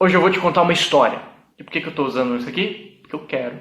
Hoje eu vou te contar uma história. E por que eu estou usando isso aqui? Porque eu quero.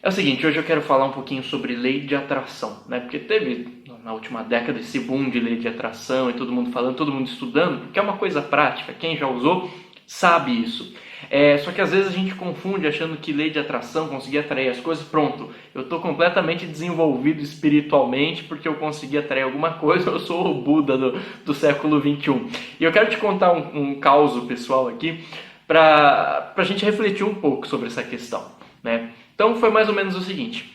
É o seguinte, hoje eu quero falar um pouquinho sobre lei de atração, né? Porque teve na última década esse boom de lei de atração e todo mundo falando, todo mundo estudando, porque é uma coisa prática, quem já usou sabe isso. Só que às vezes a gente confunde achando que lei de atração, conseguir atrair as coisas, pronto, eu estou completamente desenvolvido espiritualmente porque eu consegui atrair alguma coisa, eu sou o Buda do século XXI. E eu quero te contar um caso pessoal aqui para a gente refletir um pouco sobre essa questão, né? Então foi mais ou menos o seguinte,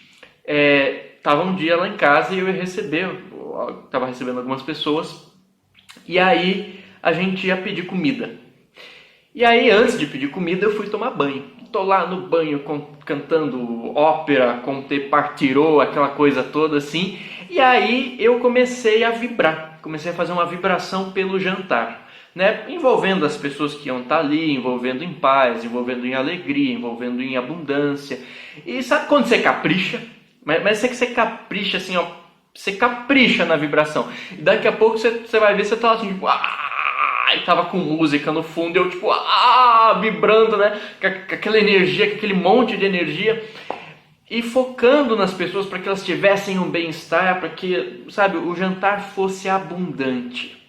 tava um dia lá em casa e eu estava recebendo algumas pessoas, e aí a gente ia pedir comida. E aí antes de pedir comida eu fui tomar banho. Tô lá no banho cantando ópera, Conte Partirò, aquela coisa toda assim, e aí eu comecei a vibrar, comecei a fazer uma vibração pelo jantar. Né? Envolvendo as pessoas que iam estar ali, envolvendo em paz, envolvendo em alegria, envolvendo em abundância. E sabe quando você capricha? Mas é que você capricha assim, ó, você capricha na vibração. E daqui a pouco você vai ver, você tá assim, tipo, e tava com música no fundo, eu tipo, vibrando, né? Com aquela energia, com aquele monte de energia. E focando nas pessoas para que elas tivessem um bem-estar, para que, sabe, o jantar fosse abundante.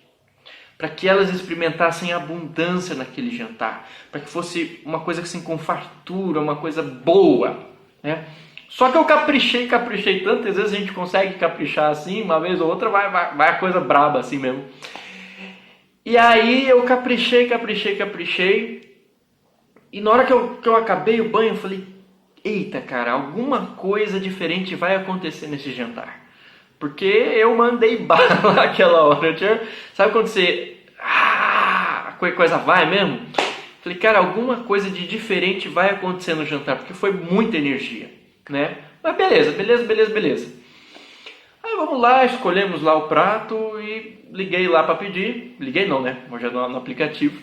Para que elas experimentassem abundância naquele jantar, para que fosse uma coisa assim com fartura, uma coisa boa, né? Só que eu caprichei tanto, às vezes a gente consegue caprichar assim, uma vez ou outra vai a coisa braba assim mesmo. E aí eu caprichei, e na hora que eu acabei o banho, eu falei, eita cara, alguma coisa diferente vai acontecer nesse jantar. Porque eu mandei bala naquela hora. Sabe quando você... a coisa vai mesmo? Falei, cara, alguma coisa de diferente vai acontecer no jantar. Porque foi muita energia, né? Mas beleza. Aí vamos lá, escolhemos lá o prato e liguei lá para pedir. Liguei não, né? Hoje é no aplicativo.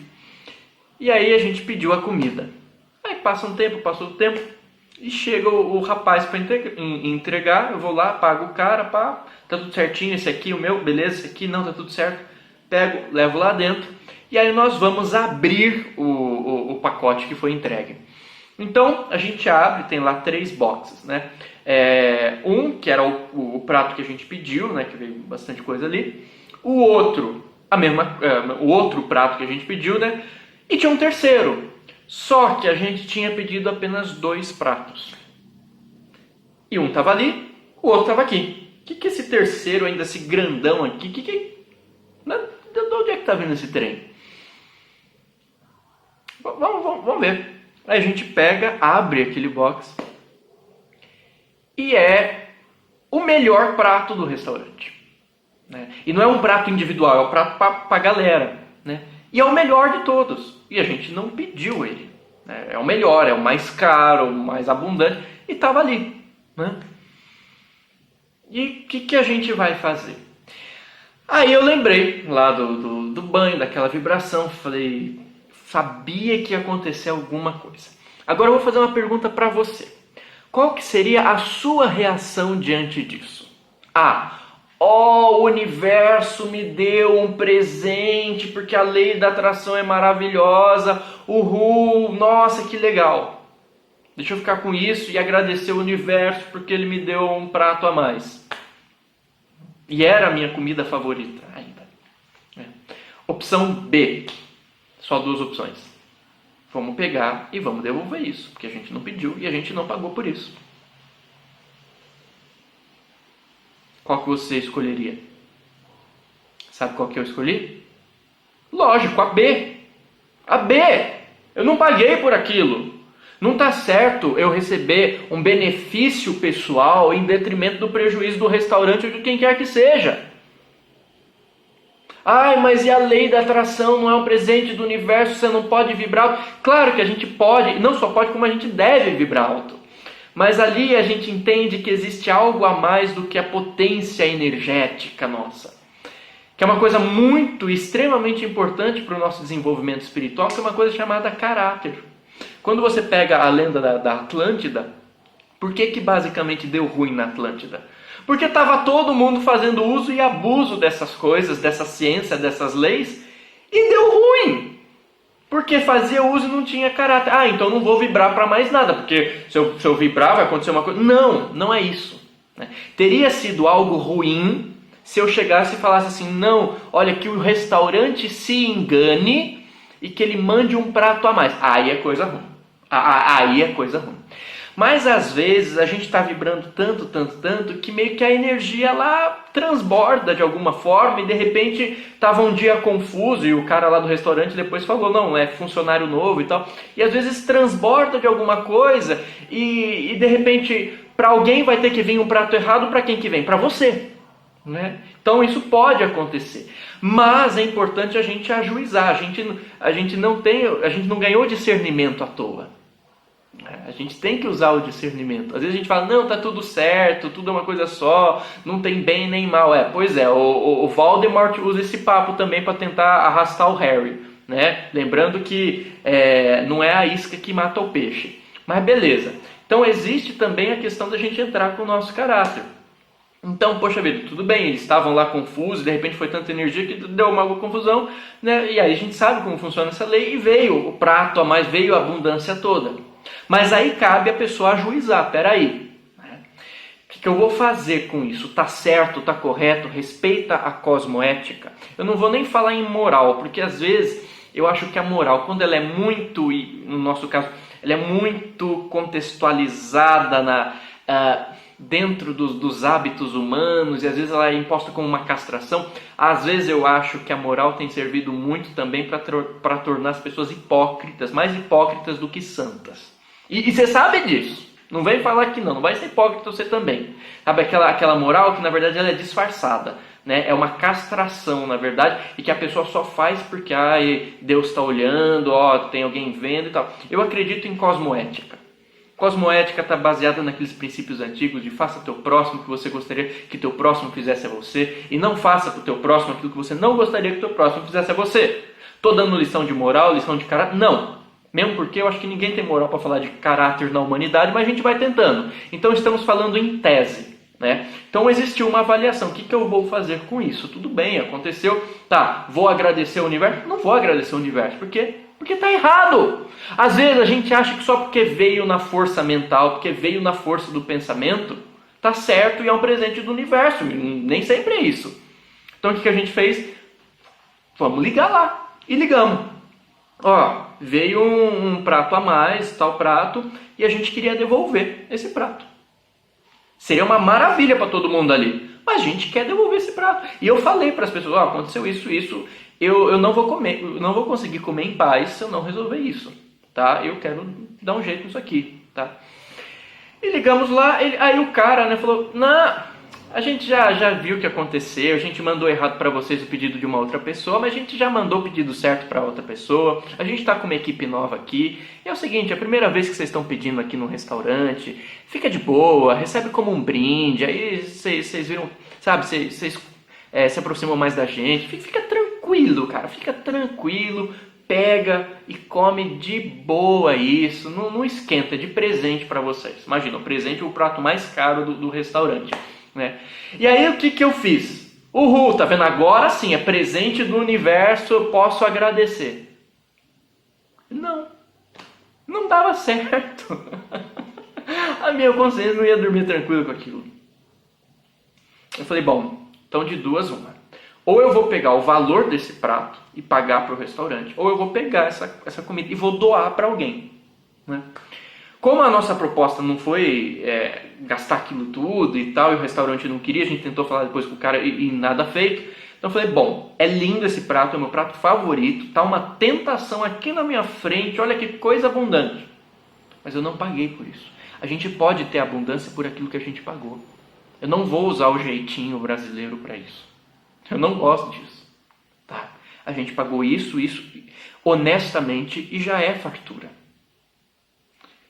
E aí a gente pediu a comida. Aí passou o tempo. E chega o rapaz para entregar, eu vou lá, pago o cara, tá tudo certinho, esse aqui, o meu, beleza, esse aqui não, tá tudo certo. Pego, levo lá dentro, e aí nós vamos abrir o pacote que foi entregue. Então, a gente abre, tem lá 3 boxes, né? Um, que era o prato que a gente pediu, né, que veio bastante coisa ali. O outro, o outro prato que a gente pediu, né? E tinha um terceiro. Só que a gente tinha pedido apenas 2 pratos. E um estava ali, o outro estava aqui. O que esse terceiro ainda, esse grandão aqui, de onde é que está vindo esse trem? Vamos ver. Aí a gente pega, abre aquele box e é o melhor prato do restaurante. Né? E não é um prato individual, é um prato para a galera. Né? E é o melhor de todos. E a gente não pediu ele. É o melhor, é o mais caro, o mais abundante. E estava ali. Né? E o que a gente vai fazer? Aí eu lembrei lá do banho, daquela vibração. Falei, sabia que ia acontecer alguma coisa. Agora eu vou fazer uma pergunta para você. Qual que seria a sua reação diante disso? O universo me deu um presente porque a lei da atração é maravilhosa. Uhul, nossa, que legal. Deixa eu ficar com isso e agradecer o universo porque ele me deu um prato a mais. E era a minha comida favorita ainda. Opção B. Só 2 opções. Vamos pegar e vamos devolver isso, porque a gente não pediu e a gente não pagou por isso. Qual que você escolheria? Sabe qual que eu escolhi? Lógico, a B. A B! Eu não paguei por aquilo. Não está certo eu receber um benefício pessoal em detrimento do prejuízo do restaurante ou de quem quer que seja. Mas e a lei da atração não é um presente do universo, você não pode vibrar alto? Claro que a gente pode, não só pode, como a gente deve vibrar alto. Mas ali a gente entende que existe algo a mais do que a potência energética nossa, que é uma coisa muito, extremamente importante para o nosso desenvolvimento espiritual, que é uma coisa chamada caráter. Quando você pega a lenda da Atlântida, por que basicamente deu ruim na Atlântida? Porque estava todo mundo fazendo uso e abuso dessas coisas, dessa ciência, dessas leis, e deu ruim. Porque fazia uso e não tinha caráter. Ah, então não vou vibrar para mais nada, porque se eu vibrar vai acontecer uma coisa. Não, não é isso. Teria sido algo ruim se eu chegasse e falasse assim, não, olha, que o restaurante se engane e que ele mande um prato a mais. Aí é coisa ruim. Aí é coisa ruim. Mas às vezes a gente está vibrando tanto, que meio que a energia lá transborda de alguma forma e de repente estava um dia confuso e o cara lá do restaurante depois falou, não, é funcionário novo e tal. E às vezes transborda de alguma coisa e de repente para alguém vai ter que vir um prato errado, para quem que vem? Para você. Né? Então isso pode acontecer, mas é importante a gente ajuizar, a gente não ganhou discernimento à toa, a gente tem que usar o discernimento. Às vezes a gente fala, não, tá tudo certo, tudo é uma coisa só, não tem bem nem mal. Pois é, o Voldemort usa esse papo também para tentar arrastar o Harry, né? Lembrando que não é a isca que mata o peixe, mas beleza. Então existe também a questão da gente entrar com o nosso caráter. Então, poxa vida, tudo bem, eles estavam lá confusos, de repente foi tanta energia que deu uma confusão, né? E aí a gente sabe como funciona essa lei e veio o prato a mais, veio a abundância toda. Mas aí cabe a pessoa ajuizar, peraí, né? O que eu vou fazer com isso? Tá certo, tá correto, respeita a cosmoética? Eu não vou nem falar em moral, porque às vezes eu acho que a moral, quando ela é muito, e no nosso caso, ela é muito contextualizada dentro dos hábitos humanos, e às vezes ela é imposta como uma castração. Às vezes eu acho que a moral tem servido muito também para tornar as pessoas hipócritas, mais hipócritas do que santas. E você sabe disso. Não vem falar que não vai ser hipócrita você também. Sabe aquela moral que na verdade ela é disfarçada, né? É uma castração na verdade, e que a pessoa só faz porque Deus está olhando, tem alguém vendo e tal. Eu acredito em cosmoética. Cosmoética está baseada naqueles princípios antigos de faça teu próximo o que você gostaria que teu próximo fizesse a você, e não faça para o teu próximo aquilo que você não gostaria que teu próximo fizesse a você. Estou dando lição de moral, lição de caráter? Não. Mesmo porque eu acho que ninguém tem moral para falar de caráter na humanidade, mas a gente vai tentando. Então estamos falando em tese, né? Então existiu uma avaliação. O que eu vou fazer com isso? Tudo bem, aconteceu. Tá, vou agradecer o universo? Não vou agradecer o universo. Por quê? Porque está errado. Às vezes a gente acha que só porque veio na força mental, porque veio na força do pensamento, está certo e é um presente do universo. Nem sempre é isso. Então o que a gente fez? Vamos ligar lá. E ligamos. Veio um prato a mais, tal prato, e a gente queria devolver esse prato. Seria uma maravilha para todo mundo ali. Mas a gente quer devolver esse prato. E eu falei para as pessoas, aconteceu isso. Eu não vou comer, eu não vou conseguir comer em paz se eu não resolver isso, tá? Eu quero dar um jeito nisso aqui, tá? E ligamos lá, aí o cara, né, falou, não, a gente já viu o que aconteceu, a gente mandou errado para vocês o pedido de uma outra pessoa, mas a gente já mandou o pedido certo para outra pessoa, a gente está com uma equipe nova aqui, e é o seguinte, é a primeira vez que vocês estão pedindo aqui no restaurante, fica de boa, recebe como um brinde, aí vocês viram, sabe, vocês se aproximam mais da gente, fica tranquilo, cara, fica tranquilo, pega e come de boa isso, não esquenta, é de presente para vocês. Imagina, o presente é o prato mais caro do restaurante, né? E aí o que eu fiz? Uhul, tá vendo? Agora sim, é presente do universo, eu posso agradecer. Não dava certo. A minha consciência não ia dormir tranquilo com aquilo. Eu falei, bom, então de duas uma. Ou eu vou pegar o valor desse prato e pagar para o restaurante, ou eu vou pegar essa comida e vou doar para alguém, né? Como a nossa proposta não foi gastar aquilo tudo e tal, e o restaurante não queria, a gente tentou falar depois com o cara e nada feito. Então eu falei, bom, é lindo esse prato, é o meu prato favorito, tá uma tentação aqui na minha frente, olha que coisa abundante. Mas eu não paguei por isso. A gente pode ter abundância por aquilo que a gente pagou. Eu não vou usar o jeitinho brasileiro para isso. Eu não gosto disso. Tá? A gente pagou isso, honestamente, e já é fartura.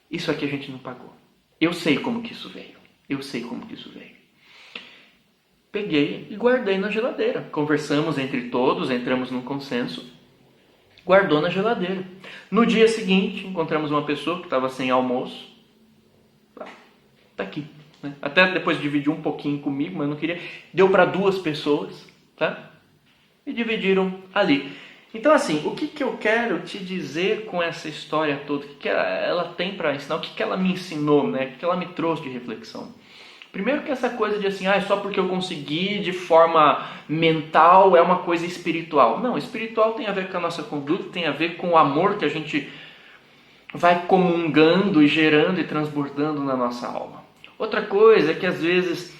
Isso aqui a gente não pagou. Eu sei como que isso veio. Eu sei como que isso veio. Peguei e guardei na geladeira. Conversamos entre todos, entramos num consenso. Guardou na geladeira. No dia seguinte, encontramos uma pessoa que estava sem almoço. Tá aqui. Né? Até depois dividiu um pouquinho comigo, mas não queria. Deu para 2 pessoas, tá? E dividiram ali. Então, assim, o que eu quero te dizer com essa história toda? O que ela tem para ensinar? O que ela me ensinou, né? O que ela me trouxe de reflexão? Primeiro que essa coisa de assim, só porque eu consegui de forma mental é uma coisa espiritual. Não, espiritual tem a ver com a nossa conduta, tem a ver com o amor que a gente vai comungando e gerando e transbordando na nossa alma. Outra coisa é que às vezes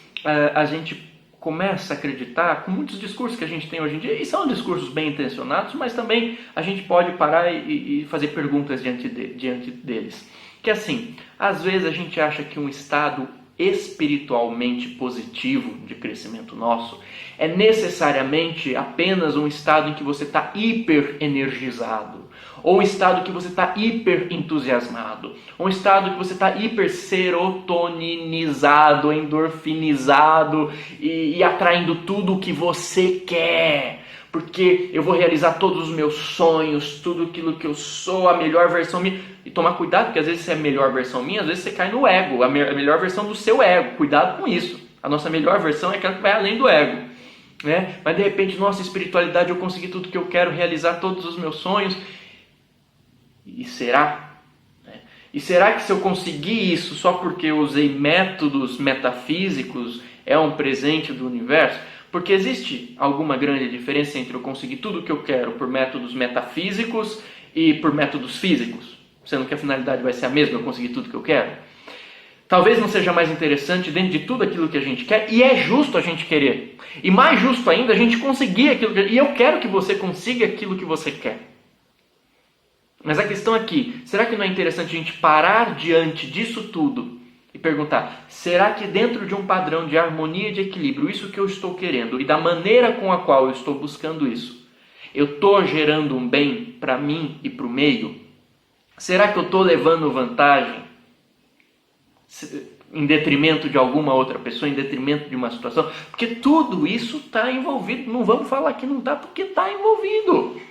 a gente começa a acreditar com muitos discursos que a gente tem hoje em dia, e são discursos bem intencionados, mas também a gente pode parar e fazer perguntas diante deles. Que assim, às vezes a gente acha que um estado espiritualmente positivo de crescimento nosso é necessariamente apenas um estado em que você está hiper energizado, ou um estado que você está hiper entusiasmado, ou um estado que você está hiper serotoninizado, endorfinizado e atraindo tudo o que você quer. Porque eu vou realizar todos os meus sonhos, tudo aquilo que eu sou, a melhor versão minha. E tomar cuidado, porque às vezes se é a melhor versão minha, às vezes você cai no ego, a melhor versão do seu ego. Cuidado com isso. A nossa melhor versão é aquela que vai além do ego. Né? Mas de repente, nossa espiritualidade, eu consegui tudo que eu quero, realizar todos os meus sonhos. E será? E será que se eu conseguir isso só porque eu usei métodos metafísicos, é um presente do universo? Porque existe alguma grande diferença entre eu conseguir tudo o que eu quero por métodos metafísicos e por métodos físicos? Sendo que a finalidade vai ser a mesma, eu conseguir tudo o que eu quero? Talvez não seja mais interessante dentro de tudo aquilo que a gente quer, e é justo a gente querer. E mais justo ainda a gente conseguir aquilo que... E eu quero que você consiga aquilo que você quer. Mas a questão aqui, será que não é interessante a gente parar diante disso tudo e perguntar, será que dentro de um padrão de harmonia e de equilíbrio, isso que eu estou querendo e da maneira com a qual eu estou buscando isso, eu estou gerando um bem para mim e para o meio? Será que eu estou levando vantagem em detrimento de alguma outra pessoa, em detrimento de uma situação? Porque tudo isso está envolvido. Não vamos falar que não está, porque está envolvido.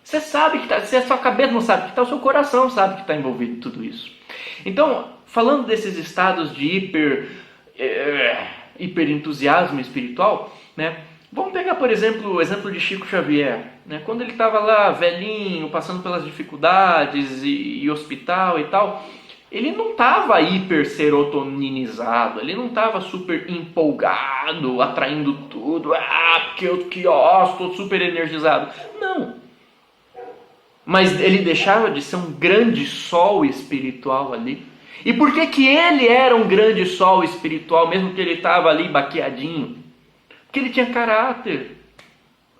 Você sabe que está, se a sua cabeça não sabe que está, o seu coração sabe que está envolvido em tudo isso. Então, falando desses estados de hiper entusiasmo espiritual, né? Vamos pegar, por exemplo, o exemplo de Chico Xavier, né? Quando ele estava lá, velhinho, passando pelas dificuldades e hospital e tal, ele não estava hiper serotoninizado, ele não estava super empolgado, atraindo tudo, porque eu estou super energizado. Não. Mas ele deixava de ser um grande sol espiritual ali. E por que ele era um grande sol espiritual, mesmo que ele estava ali baqueadinho? Porque ele tinha caráter,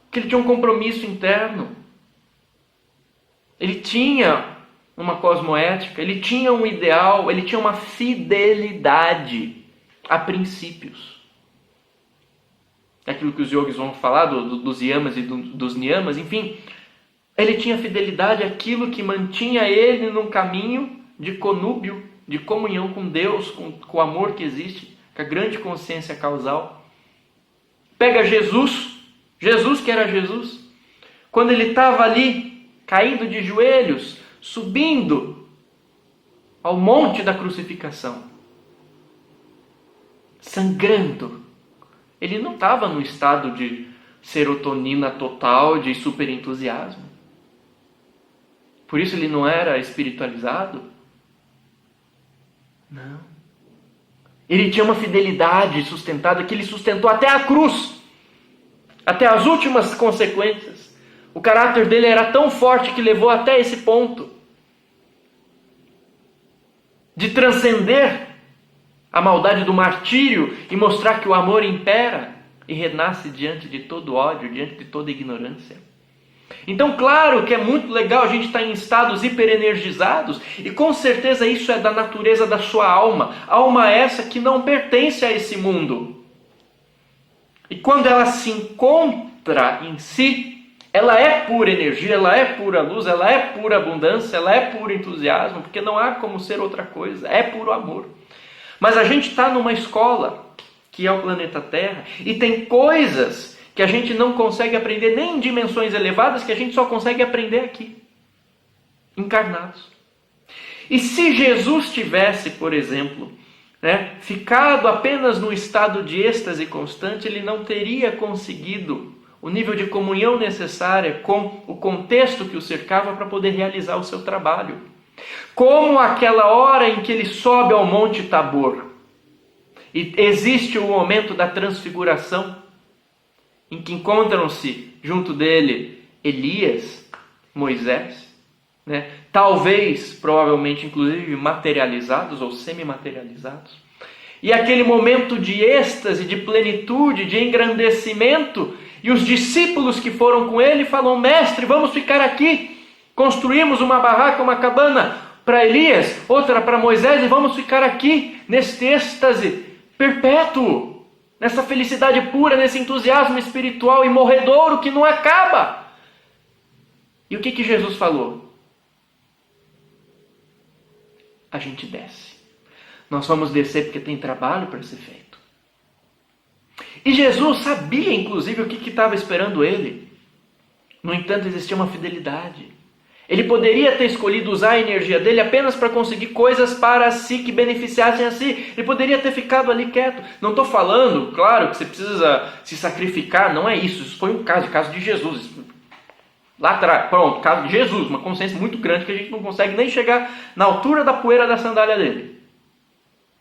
porque ele tinha um compromisso interno. Ele tinha uma cosmoética, ele tinha um ideal, ele tinha uma fidelidade a princípios. Aquilo que os yogis vão falar dos yamas e dos niyamas, enfim... Ele tinha fidelidade àquilo que mantinha ele num caminho de conúbio, de comunhão com Deus, com o amor que existe, com a grande consciência causal. Pega Jesus que era Jesus, quando ele estava ali, caído de joelhos, subindo ao monte da crucificação, sangrando. Ele não estava no estado de serotonina total, de super entusiasmo. Por isso ele não era espiritualizado? Não. Ele tinha uma fidelidade sustentada que ele sustentou até a cruz, até as últimas consequências. O caráter dele era tão forte que levou até esse ponto de transcender a maldade do martírio e mostrar que o amor impera e renasce diante de todo ódio, diante de toda ignorância. Então, claro que é muito legal a gente estar em estados hiperenergizados, e com certeza isso é da natureza da sua alma. Alma essa que não pertence a esse mundo. E quando ela se encontra em si, Ela é pura energia, ela é pura luz, ela é pura abundância, ela é puro entusiasmo, porque não há como ser outra coisa, é puro amor. Mas a gente está numa escola, que é o planeta Terra, e tem coisas que a gente não consegue aprender nem em dimensões elevadas, que a gente só consegue aprender aqui, encarnados. E se Jesus tivesse, por exemplo, ficado apenas no estado de êxtase constante, ele não teria conseguido o nível de comunhão necessária com o contexto que o cercava para poder realizar o seu trabalho. Como aquela hora em que ele sobe ao Monte Tabor, e existe o momento da transfiguração, em que encontram-se junto dele Elias, Moisés, talvez, provavelmente, inclusive materializados ou semi-materializados. E aquele momento de êxtase, de plenitude, de engrandecimento, e os discípulos que foram com ele falam: mestre, vamos ficar aqui. Construímos uma barraca, uma cabana para Elias, outra para Moisés, e vamos ficar aqui, neste êxtase perpétuo, nessa felicidade pura, nesse entusiasmo espiritual e morredouro que não acaba. E o que Jesus falou? A gente desce. Nós vamos descer porque tem trabalho para ser feito. E Jesus sabia, inclusive, o que estava esperando ele. No entanto, existia uma fidelidade. Ele poderia ter escolhido usar a energia dele apenas para conseguir coisas para si que beneficiassem a si. Ele poderia ter ficado ali quieto. Não estou falando, claro, que você precisa se sacrificar. Não é isso. Isso foi um caso de Jesus. Lá atrás, pronto, caso de Jesus. Uma consciência muito grande que a gente não consegue nem chegar na altura da poeira da sandália dele.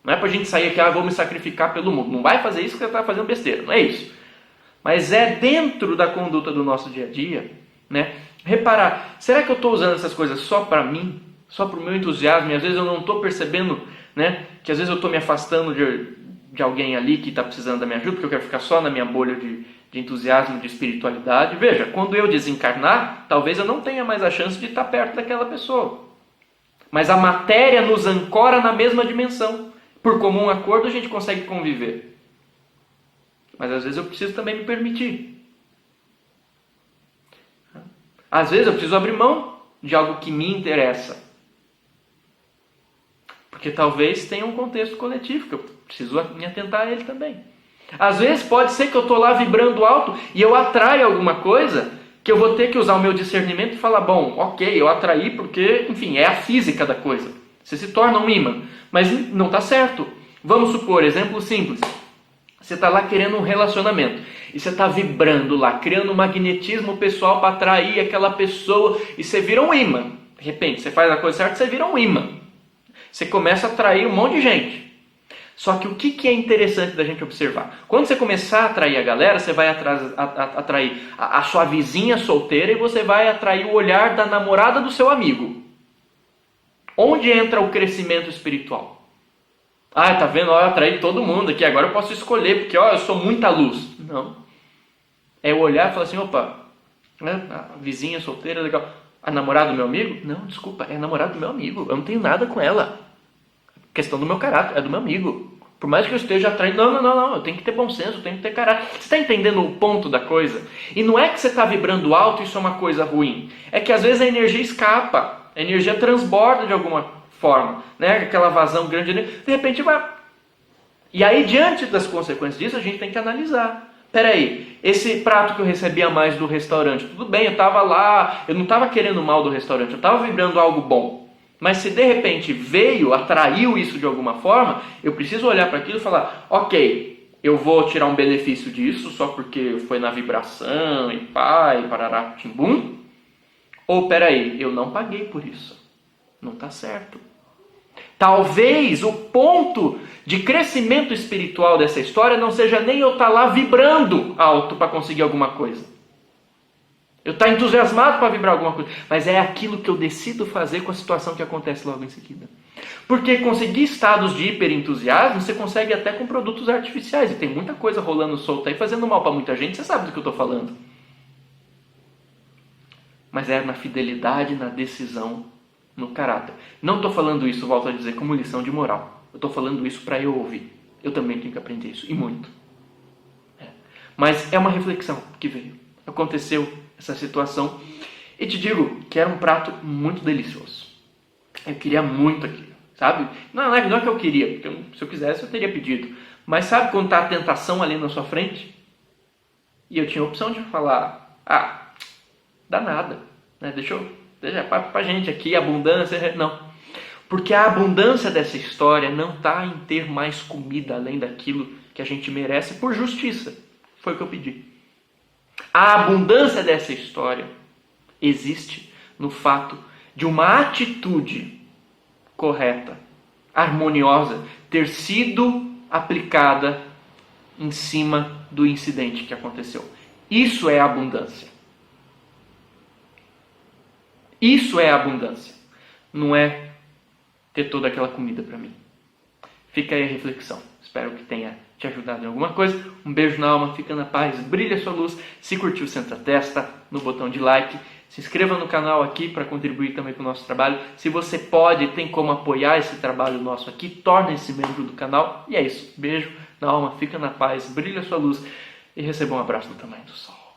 Não é para a gente sair aqui, vou me sacrificar pelo mundo. Não vai fazer isso que você está fazendo besteira. Não é isso. Mas é dentro da conduta do nosso dia a dia, reparar, será que eu estou usando essas coisas só para mim? Só para o meu entusiasmo? E às vezes eu não estou percebendo, que às vezes eu estou me afastando de alguém ali que está precisando da minha ajuda, porque eu quero ficar só na minha bolha de entusiasmo, de espiritualidade. Veja, quando eu desencarnar, talvez eu não tenha mais a chance de estar perto daquela pessoa. Mas a matéria nos ancora na mesma dimensão. Por comum acordo a gente consegue conviver. Mas às vezes eu preciso também me permitir. Às vezes eu preciso abrir mão de algo que me interessa. Porque talvez tenha um contexto coletivo que eu preciso me atentar a ele também. Às vezes pode ser que eu estou lá vibrando alto e eu atraio alguma coisa que eu vou ter que usar o meu discernimento e falar: bom, ok, eu atraí porque, enfim, é a física da coisa. Você se torna um imã. Mas não está certo. Vamos supor, exemplo simples. Você está lá querendo um relacionamento. E você está vibrando lá, criando um magnetismo pessoal para atrair aquela pessoa. E você vira um imã. De repente, você faz a coisa certa, você vira um imã. Você começa a atrair um monte de gente. Só que o que é interessante da gente observar? Quando você começar a atrair a galera, você vai atrair a sua vizinha solteira e você vai atrair o olhar da namorada do seu amigo. Onde entra o crescimento espiritual? Tá vendo? Eu atraí todo mundo aqui, agora eu posso escolher, porque eu sou muita luz. Não. É o olhar e falar assim: opa, a vizinha solteira, legal. A namorada do meu amigo? Não, desculpa, é a namorada do meu amigo. Eu não tenho nada com ela. Questão do meu caráter, é do meu amigo. Por mais que eu esteja atraindo, não, eu tenho que ter bom senso, eu tenho que ter caráter. Você está entendendo o ponto da coisa? E não é que você está vibrando alto e isso é uma coisa ruim. É que às vezes a energia escapa. A energia transborda de alguma forma, aquela vazão grande, de repente vai. E aí, diante das consequências disso, a gente tem que analisar. Peraí, esse prato que eu recebi a mais do restaurante, tudo bem, eu estava lá, eu não estava querendo mal do restaurante, eu estava vibrando algo bom. Mas se de repente atraiu isso de alguma forma, eu preciso olhar para aquilo e falar: ok, eu vou tirar um benefício disso só porque foi na vibração e parará, timbum. Ou, peraí, eu não paguei por isso. Não está certo. Talvez o ponto de crescimento espiritual dessa história não seja nem eu estar lá vibrando alto para conseguir alguma coisa. Eu estar entusiasmado para vibrar alguma coisa. Mas é aquilo que eu decido fazer com a situação que acontece logo em seguida. Porque conseguir estados de hiperentusiasmo, você consegue até com produtos artificiais. E tem muita coisa rolando solta aí, fazendo mal para muita gente. Você sabe do que eu estou falando. Mas é na fidelidade, na decisão, no caráter. Não estou falando isso, volto a dizer, como lição de moral. Eu estou falando isso para eu ouvir. Eu também tenho que aprender isso, e muito. Mas é uma reflexão que veio. Aconteceu essa situação. E te digo que era um prato muito delicioso. Eu queria muito aquilo, sabe? Não é que eu queria, porque se eu quisesse eu teria pedido. Mas sabe quando está a tentação ali na sua frente? E eu tinha a opção de falar, dá nada, né? Deixa pra gente aqui, abundância. Não. Porque a abundância dessa história não está em ter mais comida além daquilo que a gente merece por justiça. Foi o que eu pedi. A abundância dessa história existe no fato de uma atitude correta, harmoniosa, ter sido aplicada em cima do incidente que aconteceu. Isso é abundância. Isso é abundância. Não é ter toda aquela comida para mim. Fica aí a reflexão. Espero que tenha te ajudado em alguma coisa. Um beijo na alma, fica na paz, brilha a sua luz. Se curtiu, senta a testa no botão de like. Se inscreva no canal aqui para contribuir também com o nosso trabalho. Se você pode, tem como apoiar esse trabalho nosso aqui, torne-se membro do canal. E é isso. Beijo na alma, fica na paz, brilha a sua luz e receba um abraço do tamanho do sol.